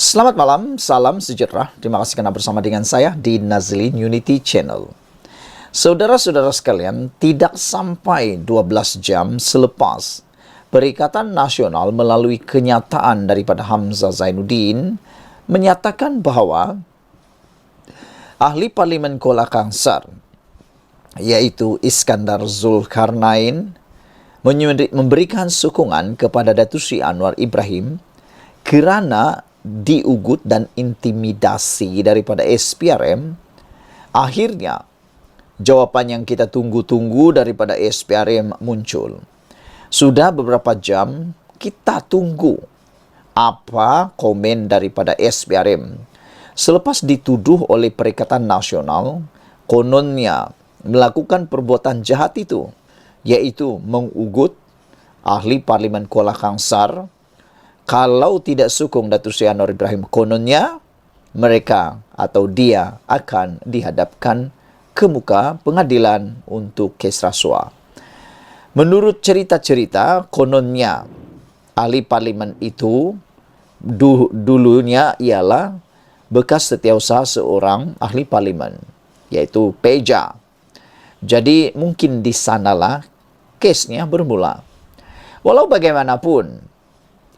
Selamat malam, salam sejahtera. Terima kasih karena bersama dengan saya di Nazlin Unity Channel. Saudara-saudara sekalian, tidak sampai 12 jam selepas Perikatan Nasional melalui kenyataan daripada Hamzah Zainuddin menyatakan bahawa ahli Parlimen Kuala Kangsar, yaitu Iskandar Zulkarnain, memberikan sokongan kepada Datuk Seri Anwar Ibrahim kerana diugut dan intimidasi daripada SPRM. Akhirnya jawapan yang kita tunggu-tunggu daripada SPRM muncul. Sudah beberapa jam kita tunggu apa komen daripada SPRM selepas dituduh oleh Perikatan Nasional kononnya melakukan perbuatan jahat itu, iaitu mengugut ahli Parlimen Kuala Kangsar. Kalau tidak sokong Datuk Seri Anwar Ibrahim, kononnya mereka atau dia akan dihadapkan ke muka pengadilan untuk kes rasuah. Menurut cerita-cerita, kononnya ahli parlimen itu dulunya ialah bekas setiausaha seorang ahli parlimen, iaitu Peja. Jadi mungkin di sanalah kesnya bermula. Walau bagaimanapun,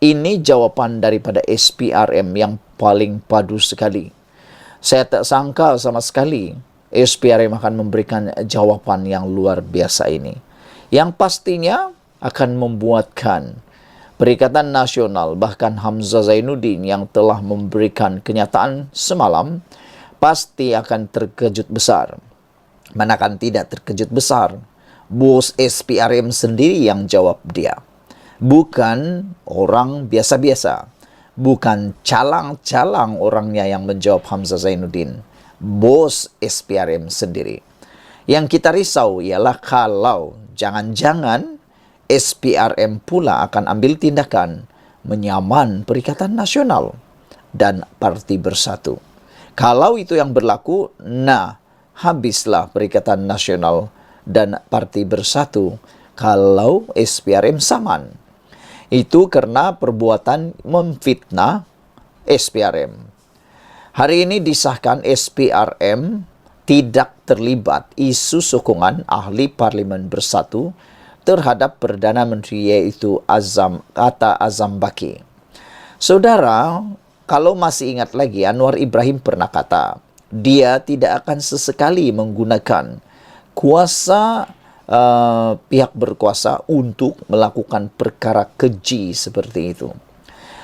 ini jawapan daripada SPRM yang paling padu sekali. Saya tak sangka sama sekali SPRM akan memberikan jawapan yang luar biasa ini, yang pastinya akan membuatkan Perikatan Nasional, bahkan Hamzah Zainuddin yang telah memberikan kenyataan semalam, pasti akan terkejut besar. Manakan tidak terkejut besar, bos SPRM sendiri yang jawab dia. Bukan orang biasa-biasa. Bukan calang-calang orangnya yang menjawab Hamzah Zainuddin. Bos SPRM sendiri. Yang kita risau ialah kalau jangan-jangan SPRM pula akan ambil tindakan menyaman Perikatan Nasional dan Parti Bersatu. Kalau itu yang berlaku, habislah Perikatan Nasional dan Parti Bersatu kalau SPRM saman. Itu karena perbuatan memfitnah SPRM. Hari ini disahkan SPRM tidak terlibat isu sokongan ahli Parlimen Bersatu terhadap Perdana Menteri, yaitu Azam Baki. Saudara, kalau masih ingat lagi, Anwar Ibrahim pernah kata dia tidak akan sesekali menggunakan kuasa pihak berkuasa untuk melakukan perkara keji seperti itu.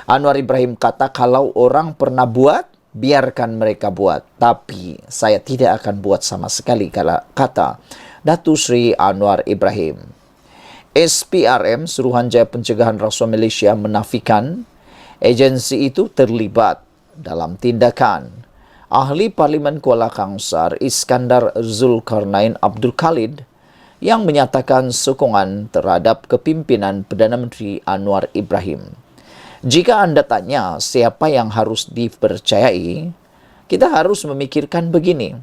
Anwar Ibrahim kata kalau orang pernah buat, biarkan mereka buat. Tapi saya tidak akan buat sama sekali, kata Datuk Seri Anwar Ibrahim. SPRM, Suruhanjaya Pencegahan Rasuah Malaysia, menafikan agensi itu terlibat dalam tindakan ahli Parlimen Kuala Kangsar Iskandar Zulkarnain Abdul Khalid yang menyatakan sokongan terhadap kepimpinan Perdana Menteri Anwar Ibrahim. Jika anda tanya siapa yang harus dipercayai, kita harus memikirkan begini.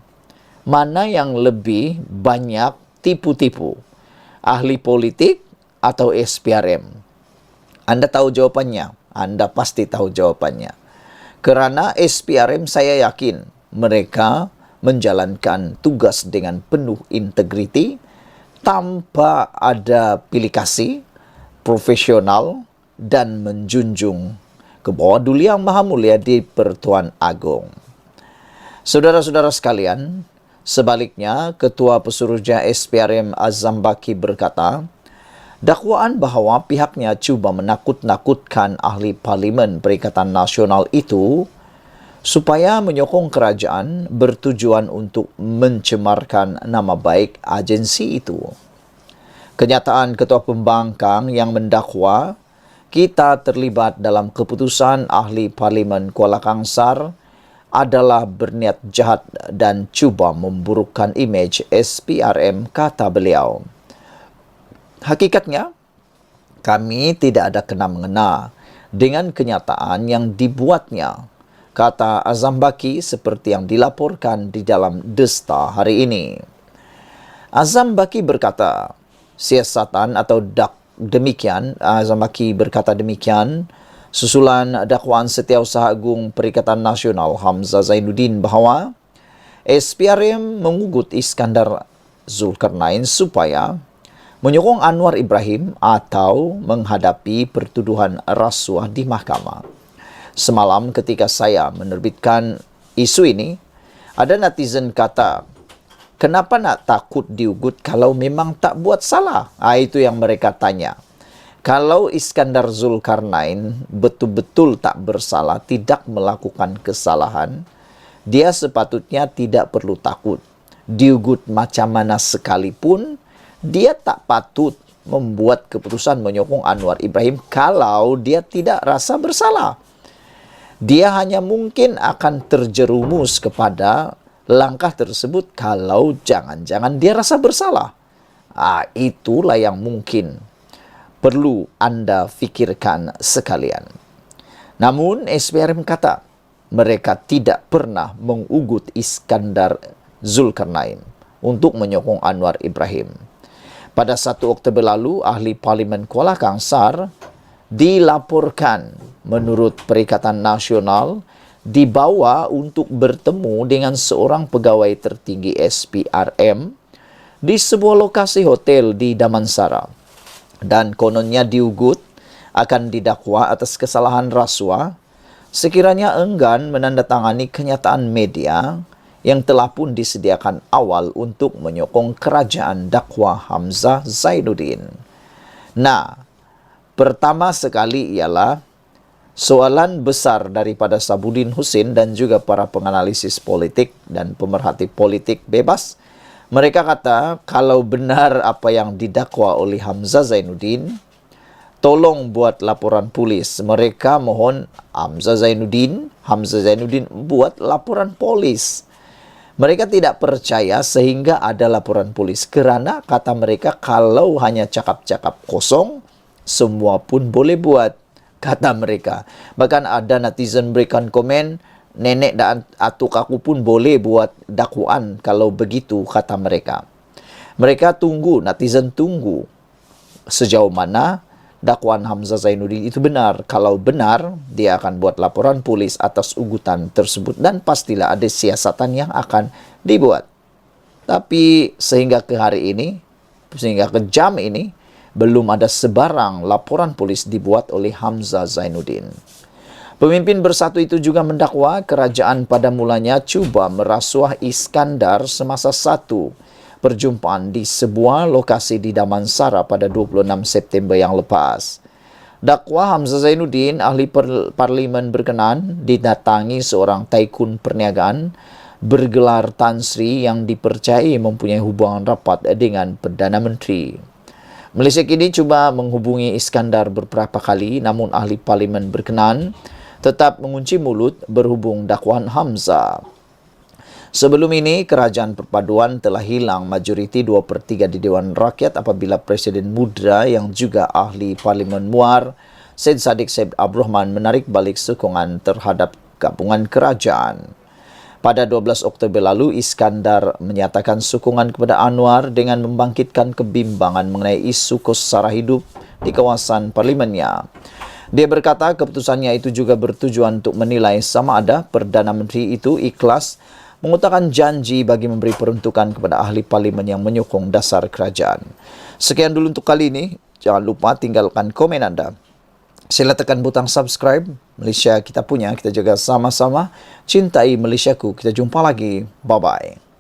Mana yang lebih banyak tipu-tipu? Ahli politik atau SPRM? Anda tahu jawapannya. Anda pasti tahu jawapannya. Kerana SPRM, saya yakin mereka menjalankan tugas dengan penuh integriti, tanpa ada pilih kasih, profesional dan menjunjung ke bawah Duli Yang Maha Mulia di Pertuan Agong. Saudara-saudara sekalian, sebaliknya Ketua Pesuruhjaya SPRM Azam Baki berkata, dakwaan bahawa pihaknya cuba menakut-nakutkan ahli Parlimen Perikatan Nasional itu supaya menyokong kerajaan bertujuan untuk mencemarkan nama baik agensi itu. Kenyataan Ketua Pembangkang yang mendakwa kita terlibat dalam keputusan ahli Parlimen Kuala Kangsar adalah berniat jahat dan cuba memburukkan imej SPRM, kata beliau. Hakikatnya, kami tidak ada kena-mengena dengan kenyataan yang dibuatnya, kata Azam Baki seperti yang dilaporkan di dalam The Star hari ini. Azam Baki berkata, siasatan atau demikian, Azam Baki berkata demikian Susulan dakwaan Setiausaha Agung Perikatan Nasional Hamzah Zainuddin bahwa SPRM mengugut Iskandar Zulkarnain supaya menyokong Anwar Ibrahim atau menghadapi pertuduhan rasuah di mahkamah. Semalam ketika saya menerbitkan isu ini, ada netizen kata, kenapa nak takut diugut kalau memang tak buat salah? Itu yang mereka tanya. Kalau Iskandar Zulkarnain betul-betul tak bersalah, tidak melakukan kesalahan, dia sepatutnya tidak perlu takut. Diugut macam mana sekalipun, dia tak patut membuat keputusan menyokong Anwar Ibrahim kalau dia tidak rasa bersalah. Dia hanya mungkin akan terjerumus kepada langkah tersebut kalau jangan-jangan dia rasa bersalah. Itulah yang mungkin perlu Anda fikirkan sekalian. Namun SPRM kata, mereka tidak pernah mengugut Iskandar Zulkarnain untuk menyokong Anwar Ibrahim. Pada 1 Oktober lalu, ahli Parlimen Kuala Kangsar dilaporkan menurut Perikatan Nasional dibawa untuk bertemu dengan seorang pegawai tertinggi SPRM di sebuah lokasi hotel di Damansara. Dan kononnya diugut akan didakwa atas kesalahan rasuah sekiranya enggan menandatangani kenyataan media yang telah pun disediakan awal untuk menyokong kerajaan dakwah Hamzah Zainuddin. Nah, pertama sekali ialah soalan besar daripada Sabudin Husin dan juga para penganalisis politik dan pemerhati politik bebas. Mereka kata, kalau benar apa yang didakwa oleh Hamzah Zainuddin, tolong buat laporan polis. Mereka mohon Hamzah Zainuddin buat laporan polis. Mereka tidak percaya sehingga ada laporan polis. Kerana kata mereka, kalau hanya cakap-cakap kosong, semua pun boleh buat, kata mereka. Bahkan ada netizen berikan komen, nenek dan atuk aku pun boleh buat dakwaan kalau begitu, kata mereka. Mereka tunggu, netizen tunggu sejauh mana dakwaan Hamzah Zainuddin itu benar. Kalau benar, dia akan buat laporan polis atas ugutan tersebut dan pastilah ada siasatan yang akan dibuat. Tapi sehingga ke hari ini, sehingga ke jam ini, belum ada sebarang laporan polis dibuat oleh Hamzah Zainuddin. Pemimpin bersatu itu juga mendakwa kerajaan pada mulanya cuba merasuah Iskandar semasa satu perjumpaan di sebuah lokasi di Damansara pada 26 September yang lepas. Dakwa Hamzah Zainuddin, ahli parlimen berkenan, didatangi seorang taikun perniagaan bergelar Tan Sri yang dipercayai mempunyai hubungan rapat dengan Perdana Menteri. Malaysia kini cuba menghubungi Iskandar beberapa kali, namun ahli parlimen berkenan tetap mengunci mulut berhubung dakwaan Hamzah. Sebelum ini, kerajaan perpaduan telah hilang majoriti 2/3 di Dewan Rakyat apabila Presiden Mudra yang juga ahli Parlimen Muar, Syed Saddiq Said Abdul Rahman menarik balik sokongan terhadap gabungan kerajaan. Pada 12 Oktober lalu, Iskandar menyatakan sokongan kepada Anwar dengan membangkitkan kebimbangan mengenai isu kos sara hidup di kawasan parlimennya. Dia berkata keputusannya itu juga bertujuan untuk menilai sama ada Perdana Menteri itu ikhlas mengutarakan janji bagi memberi peruntukan kepada ahli parlimen yang menyokong dasar kerajaan. Sekian dulu untuk kali ini. Jangan lupa tinggalkan komen anda. Sila tekan butang subscribe. Malaysia kita punya, kita jaga sama-sama. Cintai Malaysiaku. Kita jumpa lagi. Bye-bye.